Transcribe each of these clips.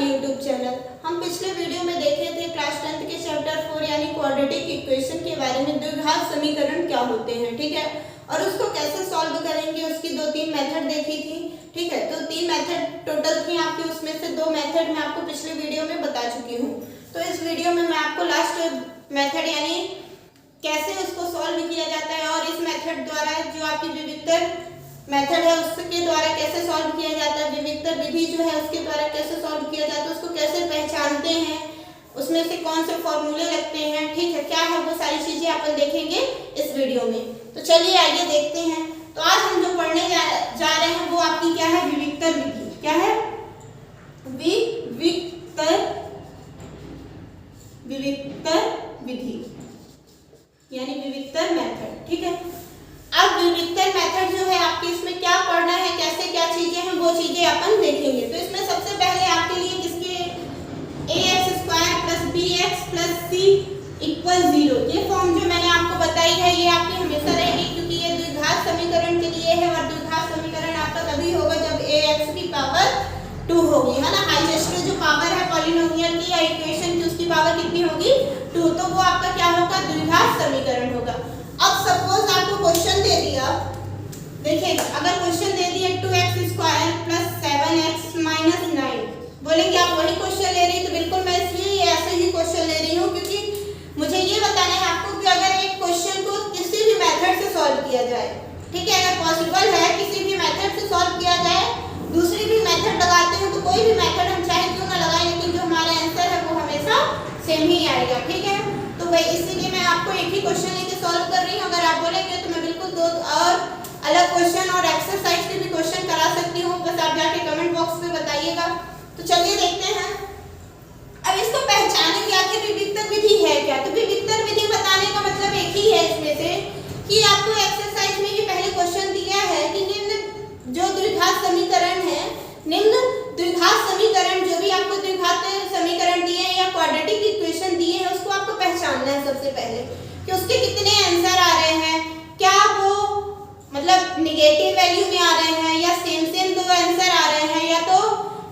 YouTube channel. हम पिछले video में देखे थे क्लास 10th के चैप्टर 4 यानी क्वाड्रेटिक इक्वेशन के बारे में, द्विघात समीकरण क्या होते हैं, ठीक है, और उसको कैसे सॉल्व करेंगे उसकी 2-3 मेथड देखी थी, ठीक है। तो 3 मेथड टोटल थी आपकी, उसमें से 2 मेथड मैं आपको पिछले वीडियो में बता चुकी हूँ। तो इस वीडियो में मैं आपको लास्ट मेथड यानी कैसे उसको सॉल्व किया जाता है और इस मेथड द्वारा जो आपकी विविक्तर मेथड है उसके द्वारा कैसे सॉल्व किया जाता है, विविक्तर विधि जो है उसके द्वारा कैसे सॉल्व किया जाता है, उसको कैसे पहचानते हैं, उसमें से कौन से फॉर्मूले लगते हैं, ठीक है, क्या है वो सारी चीजें अपन देखेंगे इस वीडियो में। तो चलिए आइए देखते हैं। तो आज हम जो पढ़ने जा रहे हैं वो आपकी क्या है, विविक्तर विधि। क्या है? विविक्तर विधि यानी विविक्तर मेथड, ठीक है। अब विविक्तर मेथड जो है आपके इसमें क्या पढ़ना है, कैसे क्या चीजें हैं वो चीजें अपन देखेंगे। तो इसमें सबसे पहले आपके लिए किसके ax² + bx + c = 0 ये फॉर्म जो मैंने आपको बताई है ये आपकी हमेशा रहेगी, क्योंकि ये द्विघात समीकरण के लिए है और द्विघात समीकरण आपका तभी होगा जब ax की पावर 2 होगी, है ना। हाईएस्ट जो पावर है पॉलिनोमियल की या इक्वेशन की उसकी पावर कितनी होगी, 2, तो वो आपका क्या होगा, द्विघात समीकरण होगा। अब सपोज आपको क्वेश्चन दे दिया, देखिए अगर क्वेश्चन दे दिया 2x² + 7x - 9, बोलेंगे आप वही क्वेश्चन ले रही है, तो बिल्कुल मैं इसलिए ऐसे ही क्वेश्चन ले रही हूँ क्योंकि मुझे ये बताना है आपको कि अगर एक क्वेश्चन को किसी भी मेथड से सॉल्व किया जाए, ठीक है, अगर पॉसिबल है किसी भी मेथड से सॉल्व किया जाए, दूसरी भी मेथड लगाते हैं तो कोई भी मेथड हम चाहे क्यों ना लगाएं, लेकिन जो हमारा आंसर है वो हमेशा सेम ही आएगा, ठीक है। तो भाई इसीलिए मैं आपको एक ही क्वेश्चन लेके सॉल्व कर रही हूँ। अगर आप बोलेंगे तो मैं बिल्कुल 2 और अलग क्वेश्चन और एक्सरसाइज के भी क्वेश्चन करा सकती हूँ, बस आप जाके कमेंट बॉक्स में बताइएगा। तो चलिए देखते हैं। अब इसको पहचानेंगे आखिर विविक्तर विधि है क्या। तो विविक्तर विधि बताने का मतलब एक ही है इसमें से कि आपको एक्सरसाइज में ये पहले क्वेश्चन दिया है कि निम्न जो द्विघात समीकरण है, निम्न द्विघात समीकरण जो भी आपको द्विघात समीकरण दिए हैं या क्वाड्रेटिक इक्वेशन दिए हैं उसको आपको पहचानना है सबसे पहले कि उसके कितने आंसर आ रहे हैं, क्या वो मतलब नेगेटिव वैल्यू में आ रहे हैं या सेम 2 आंसर आ रहे हैं या तो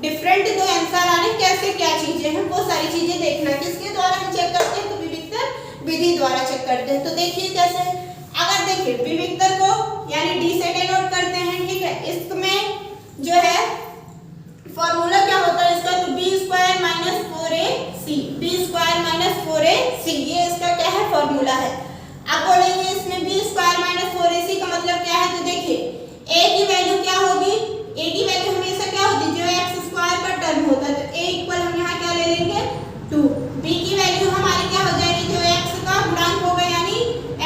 डिफरेंट 2 आंसर आ रहे हैं, कैसे क्या चीजें हैं वो सारी चीजें देखना। किसके द्वारा हम चेक करते हैं, तो विविक्तर विधि द्वारा चेक करते हैं। तो देखिए कैसे, अगर देखिए विविक्तर को यानी डी से डिनोट करते हैं, ठीक है, इसमें जो है फॉर्मूला क्या होता है इसका, तो b² - 4ac, b² - 4ac ये इसका क्या है, फॉर्मूला है। आप बोलेंगे इसमें b² - 4ac का मतलब क्या है, तो देखिए a की वैल्यू क्या होगी, a की वैल्यू हमेशा क्या होती है, जो x² का टर्म होता है, तो a इक्वल हम यहाँ क्या ले लेंगे 2, b की वैल्यू हमारी क्या हो जाएगी, जो x का गुणांक होगा यानी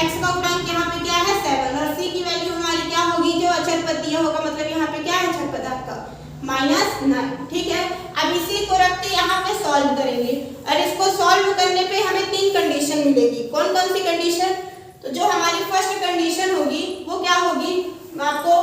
x का गुणांक यहाँ पे क्या है 7, और c की वैल्यू हमारी क्या होगी, जो अचर पदीय होगा, मतलब यहाँ पे क्या है अचर पदार्थ का -9, ठीक है। अब इसी को रख के यहाँ पे सॉल्व करेंगे और इसको सॉल्व करने पे हमें 3 कंडीशन मिलेगी। कौन कौन सी कंडीशन, तो जो हमारी फर्स्ट कंडीशन होगी वो क्या होगी, मैं आपको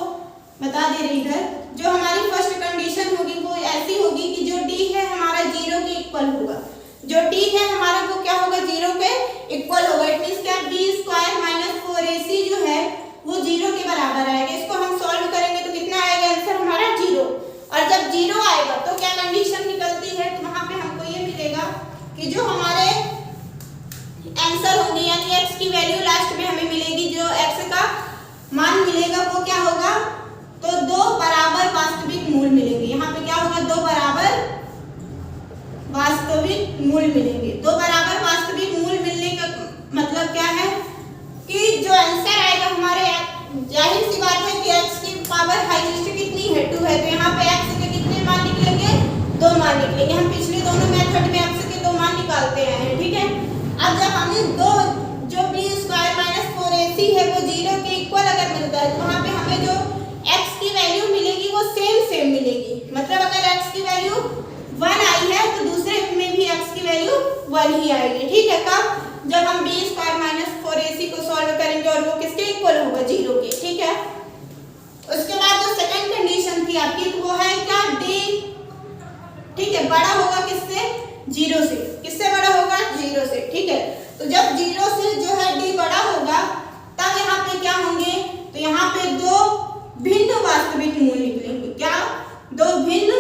बता दे रही इधर, जो हमारी फर्स्ट कंडीशन होगी वो ऐसी होगी कि जो d है हमारा 0 के इक्वल होगा, जो d है हमारा वो क्या होगा 0 के इक्वल होगा। इट मींस क्या, b² - 4ac जो है वो 0 के बराबर आएगा। इसको हम सॉल्व करेंगे तो कितना आएगा आंसर हमारा 0, और जब 0 आएगा तो क्या कंडीशन निकलती है, तो वहां पे हमको ये मिलेगा कि जो हमारे आंसर होंगे यानी x की वैल्यू लास्ट में हमें मिलेगी, जो x का मान मिलेगा वो क्या होगा, तो 2 बराबर वास्तविक मूल मिलेंगे। यहाँ पे क्या होगा, 2 बराबर वास्तविक मूल मिलेंगे। 2 बराबर वास्तविक मूल मिलने का मतलब क्या है कि जो आंसर आएगा हमारे, जाहिर सी बात है कि x की पावर हाईएस्ट कितनी है 2 है, तो यहाँ पे x के कितने मान निकलेंगे, 2 मान निकलेंगे। हम पिछले दोनों मेथड में x के 2 मान निकालते आए हैं, ठीक है। अब जब हमें 2 जो b² - 4ac है वो 0 के इक्वल अगर मिलता है तो वहाँ पे हमें जो x की वैल्यू मिलेगी वो सेम मिलेगी, मतलब अगर x की वैल्यू 1 आई है तो दूसरे में भी x की वैल्यू 1 ही आएगी, ठीक है। कब, जब हम b² - 4ac को सॉल्व करेंगे और वो किसके इक्वल होगा 0 के, ठीक है। उसके बाद जो सेकंड कंडीशन थी आपकी वो है क्या, d, ठीक है, बड़ा होगा किससे, 0 से, किससे बड़ा होगा 0 से, ठीक है। तो जब 0 से जो है d बड़ा होगा तब यहाँ पे क्या होंगे, तो यहाँ पे 2 भिन्न वास्तविक मूल निकलेंगे। क्या, 2 भिन्न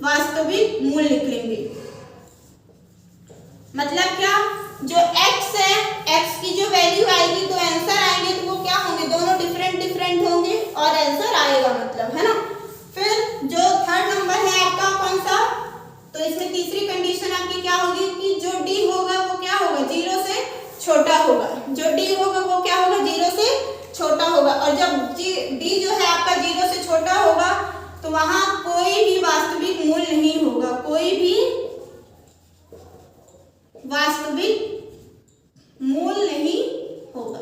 वास्तविक मूल निकलेंगे। मतलब क्या, जो x है, x की जो वैल्यू आएगी तो आंसर आएंगे तो वो क्या होंगे, दोनों डिफरेंट डिफरेंट होंगे और आंसर आएगा, मतलब है ना। फिर जो थर्ड नंबर है आपका कौन सा, तो इसमें तीसरी कंडीशन आपकी क्या होगी कि जो d होगा वो क्या होगा, 0 से छोटा होगा। जो d होगा वो क्या होगा, 0 से छोटा होगा। और जब d जो है आपका 0 से छोटा होगा तो वहां कोई भी वास्तविक मूल नहीं होगा, कोई भी वास्तविक मूल नहीं होगा,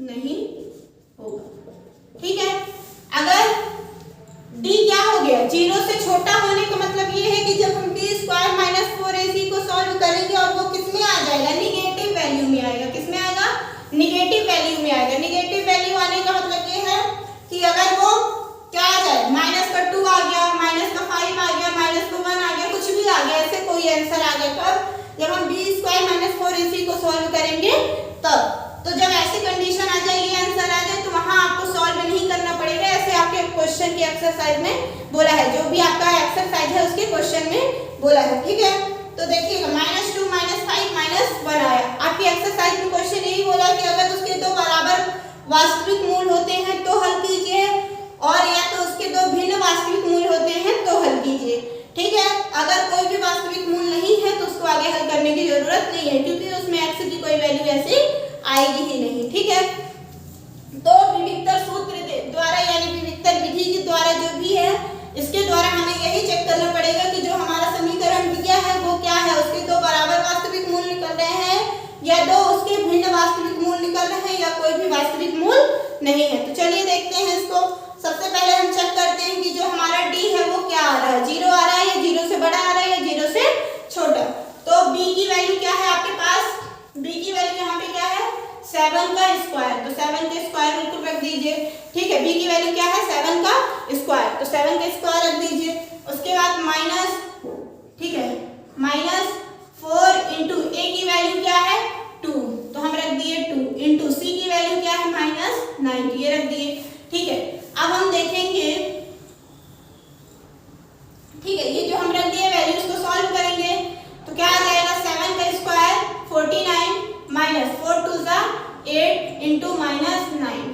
नहीं होगा, ठीक है। अगर d क्या हो गया, 0 से छोटा होने का मतलब ये है कि जब हम d स्क्वायर माइनस 4ac को सॉल्व करेंगे और वो किस में आ जाएगा, निगेटिव वैल्यू में आएगा। किस में आएगा, निगेटिव वैल्यू में आएगा। निगेटिव वैल्यू आने का मतलब ये है कि अगर वो क्या आ जाए, माइनस का 2 आ गया, माइनस का 5 आ गया, माइनस का 1 आ गया, कुछ भी आ गया, ऐसे कोई आंसर आ गया, तब जब हम b स्क्वायर माइनस 4ac को सॉल्व करेंगे तब। तो जब ऐसी कंडीशन आ जाएगी, आंसर आ जाए, तो वहां आपको सॉल्व नहीं करना पड़ेगा। ऐसे आपके क्वेश्चन की एक्सरसाइज में बोला है, जो भी आपका एक्सरसाइज है उसके क्वेश्चन में बोला है, ठीक है। तो देखिएगा -2 -5 -1 आया। आपकी एक्सरसाइज में क्वेश्चन यही बोला कि अगर उसके दो बराबर वास्तविक मूल होते हैं तो हल कीजिए, और या तो उसके दो भिन्न वास्तविक मूल होते हैं तो हल कीजिए, ठीक है। अगर कोई भी वास्तविक मूल नहीं है तो उसको आगे हल करने की जरूरत नहीं है, क्योंकि उसमें x की कोई वैल्यू ऐसी आएगी ही नहीं, ठीक है। तो विविक्तर सूत्र द्वारा यानी विविक्तर विधि के द्वारा जो भी है, इसके द्वारा हमें यही चेक करना पड़ेगा कि जो हमारा समीकरण दिया है वो क्या है, उसके दो बराबर वास्तविक मूल निकल रहे हैं या दो उसके भिन्न वास्तविक मूल निकल रहे हैं या कोई भी वास्तविक मूल नहीं है। तो चलिए देखते हैं इसको। सबसे पहले हम चेक करते हैं कि जो हमारा d है वो क्या आ रहा है, 0 आ रहा है या 0 से बड़ा आ रहा है या 0 से छोटा। तो b की वैल्यू क्या है आपके पास, b की वैल्यू यहाँ पे क्या है, 7 का स्क्वायर, तो 7 का स्क्वायर बिल्कुल रख दीजिए, ठीक है। b की वैल्यू क्या है, 7 का स्क्वायर, तो 7 का स्क्वायर रख दीजिए। उसके बाद माइनस, ठीक है, -4 इंटू a की वैल्यू क्या है 2, तो हम रख दिए 2 इंटू c की वैल्यू क्या है -9, ये रख दिए, ठीक है। अब हम देखेंगे, ठीक है, ये जो हम रख दिए वैल्यूज को सॉल्व करेंगे तो क्या आ जाएगा, 7 का स्क्वायर 49 माइनस 4 2 8 इंटू -9,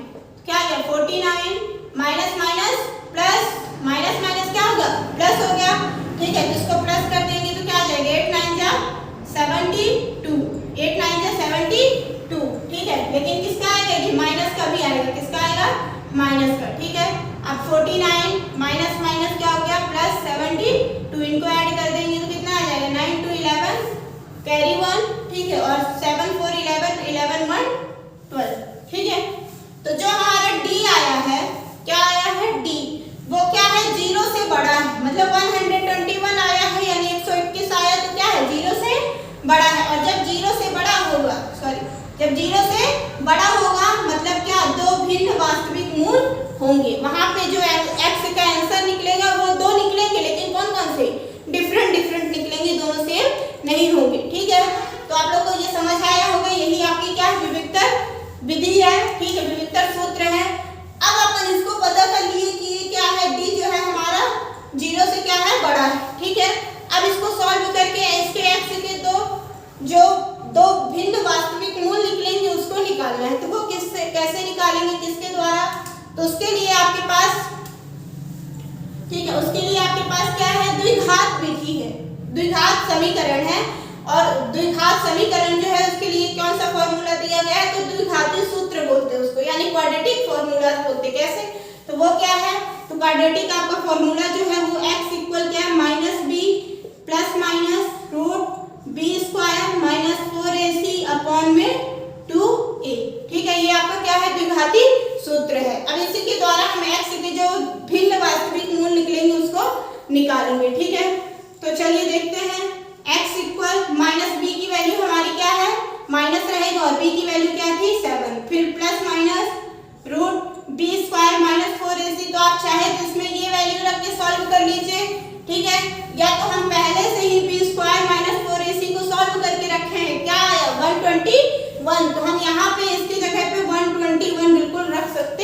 क्या आ गया 49 minus minus plus, minus minus क्या होगा, प्लस हो गया, ठीक है। तो इसको प्लस कर देंगे तो क्या आ जाएगा, 8 9 जा 72, 8 9 जा 72, ठीक है। लेकिन किसका आएगा, ये माइनस का भी आएगा, किसका आएगा, माइनस का, ठीक है। अब 49 माइनस माइनस क्या हो गया, प्लस 72, इनको ऐड कर देंगे तो कितना आ जाएगा, 9 2 11 कैरी 1, ठीक है, और 7 4 11 11 1 12, ठीक है। तो जो हमारा d आया है, क्या आया है d, वो क्या है, 0 से बड़ा है, मतलब 121 आया है यानी 121 आया तो क्या है, 0 से बड़ा है। और जब 0 से बड़ा होगा, सॉरी, जब 0 से बड़ा होगा मतलब क्या, दो भिन्न वास्तविक मूल होंगे। वहां पे जो x का आंसर निकलेगा वो दो निकलेंगे, लेकिन कौन कौन से, डिफरेंट डिफरेंट निकलेंगे, दोनों सेम नहीं होंगे, ठीक है। तो आप लोग को ये समझ आया होगा, यही आपकी क्या विविक्तर विधि है, ठीक है, विविक्तर सूत्र है। अब अपन इसको पता कर लिए कि ये क्या है, d जो है हमारा 0 से क्या है, बड़ा है, ठीक है। अब इसको सॉल्व करके इसके x के दो भिन्न वास्तविक मूल निकलेंगे उसको निकालना है। तो वो किससे, कैसे निकालेंगे, किसके द्वारा, तो उसके लिए आपके पास, ठीक है, उसके लिए आपके पास क्या है, द्विघात विधि है, द्विघात समीकरण है। और द्विघात समीकरण जो है उसके लिए कौन सा फॉर्मूला दिया गया है, तो द्विघाती सूत्र बोलते हैं उसको, यानी क्वाड्रेटिक फॉर्मूला बोलते हैं। कैसे, तो वो क्या है, तो क्वाड्रेटिक आपका फॉर्मूला जो है वो x इक्वल क्या है, -b plus minus root b square minus 4ac upon में 2a, ठीक है। ये आपका क्या है, द्विघाती सूत्र है। अब इसी के द्वारा हम x के जो भिन्न वास्तविक मूल निकलेंगे उसको निकालेंगे, ठीक है। तो चलिए देखते हैं, x इक्वल -b की वैल्यू हमारी क्या है, माइनस रहेगा, और b की वैल्यू क्या थी 7, फिर plus minus root b square minus 4ac। तो आप चाहे तो इसमें ये वैल्यू रख के सॉल्व कर लीजिए, ठीक है, या तो हम पहले से ही b स्क्वायर माइनस 4ac को सॉल्व करके रखे हैं, क्या आया 121, तो हम यहाँ पे इसकी जगह पे 121 बिल्कुल रख सकते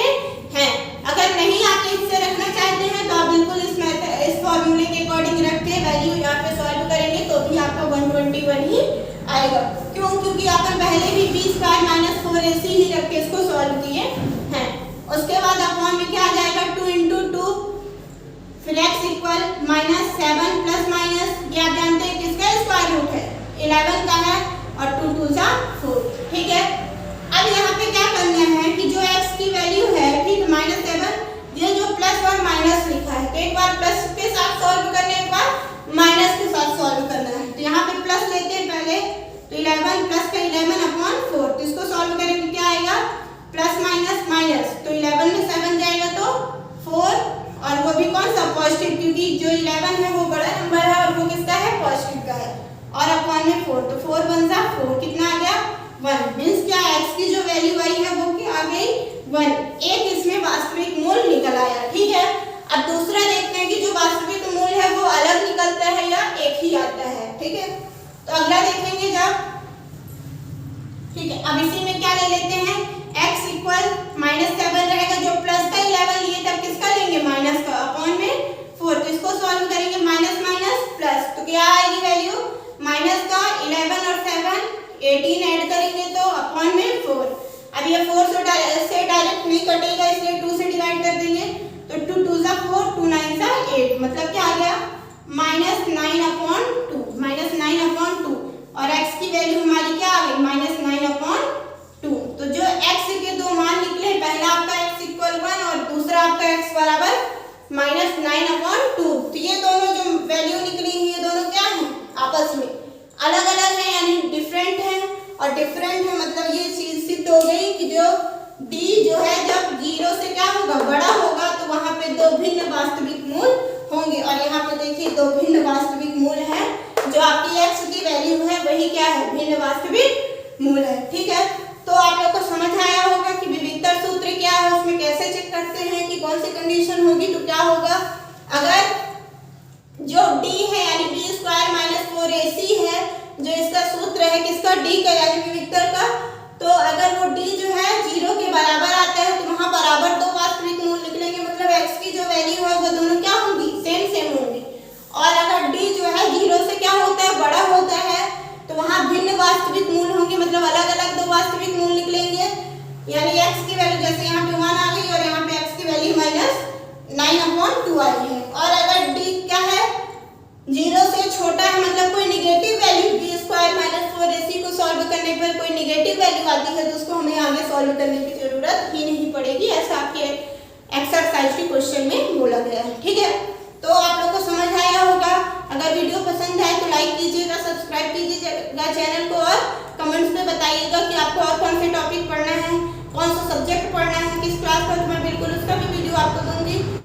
हैं। अगर नहीं आप इससे रखना चाहते हैं तो आप बिल्कुल इस फॉर्मूले के अकॉर्डिंग रख के वैल्यू यहाँ पे सॉल्व करेंगे तो भी आप आपका 121 ही आएगा। क्यों? क्योंकि अपन पहले भी b स्क्वायर माइनस 4ac ही रख के इसको सॉल्व किए हैं। उसके बाद अपॉन में क्या आ जाएगा 2 × 2, फिर x इक्वल -7 प्लस माइनस, ये आप जानते हैं किसका स्क्वायर रूट है, 11 का है, और 2 2 जा 4। ठीक है, अब यहाँ पे क्या करना है कि जो x की वैल्यू है, ठीक, -7, ये जो प्लस और माइनस लिखा है, तो एक बार प्लस के साथ सॉल्व करना है, एक बार माइनस के साथ सॉल्व करना है। तो यहाँ पे प्लस लेते हैं पहले, तो 11 प्लस का 11/4, तो इसको सॉल्व करेंगे क्या आएगा, प्लस माइनस माइनस, तो 11 में 7 जाएगा तो 4, और वो भी कौन सा, पॉजिटिव, क्योंकि जो 11 है वो बड़ा नंबर है और वो किसका है, पॉजिटिव का है, और अपॉन में 4, तो 4 1 जा 4, कितना आ गया 1। मींस क्या, x की जो वैल्यू आई है वो क्या आ गई 1। एक इसमें वास्तविक मूल निकल आया। ठीक है, अब दूसरा देखते हैं कि जो वास्तविक मूल है वो अलग निकलता है या एक ही आता है। ठीक है, तो अगला देखेंगे जब, ठीक है, अब इसी में क्या ले लेते हैं, x इक्वल -7 रहेगा, जो प्लस का 11 लिए तब किसका लेंगे, माइनस का, अपॉन में 4, तो इसको सॉल्व करेंगे, माइनस माइनस प्लस, तो क्या आएगी वैल्यू, माइनस का 11 और 7 18 ऐड करेंगे तो अपॉन में 4। अब ये 4 से डायरेक्ट नहीं कटेगा, इसलिए 2 से डिवाइड कर देंगे, तो 2 2 जा 4, 2 9 जा 8, मतलब क्या आ गया, -9/2, -9/2, और x की वैल्यू हमारी क्या आ गई, -9/2। तो जो x के दो मान निकले, पहला आपका x इक्वल 1 और दूसरा आपका x बराबर -9/2, तो ये दोनों जो वैल्यू निकली है, ये दोनों क्या हैं, आपस में अलग अलग है, यानी डिफरेंट है, और डिफरेंट है मतलब ये चीज सिद्ध हो गई कि जो d जो है जब 0 से क्या होगा, बड़ा होगा, तो वहां पे दो भिन्न वास्तविक मूल होंगे, और यहाँ पे देखिए दो भिन्न वास्तविक मूल है, जो आपकी x की वैल्यू है वही क्या है, भिन्न वास्तविक मूल है। ठीक है, तो आप लोग को समझ आया होगा कि विविधता सूत्र क्या है, उसमें कैसे चेक करते हैं कि कौन सी कंडीशन होगी, तो क्या होगा, अगर जो d है यानी b स्क्वायर माइनस 4ac है, जो इसका सूत्र है किसका, d का यानी विविधता का, तो अगर वो d जो है 0 के बराबर आता है, तो वहां बराबर दो वास्तविक मूल निकलेंगे, मतलब x की जो वैल्यू है वो दोनों क्या होंगी, सेम होंगी, और अगर d जो है 0 से क्या होता है, बड़ा होता है, तो वहां भिन्न वास्तविक मूल होंगे, मतलब अलग अलग दो वास्तविक मूल निकलेंगे, यानी x की वैल्यू जैसे यहाँ पे 1 आ गई और यहाँ पे x की वैल्यू -9/2 आई है, और अगर d क्या है 0 से छोटा है, मतलब कोई negative value, b square minus 4ac को सॉल्व करने पर कोई निगेटिव वैल्यू आती है, तो उसको हमें आगे सॉल्व करने की जरूरत ही नहीं पड़ेगी, ऐसा आपके एक्सरसाइज के क्वेश्चन में बोला गया है। ठीक है, तो आप लोग को समझ आया होगा। अगर वीडियो पसंद आए तो लाइक कीजिएगा, सब्सक्राइब कीजिएगा चैनल को, और कमेंट्स में बताइएगा कि आपको और कौन से टॉपिक पढ़ना है, कौन सा सब्जेक्ट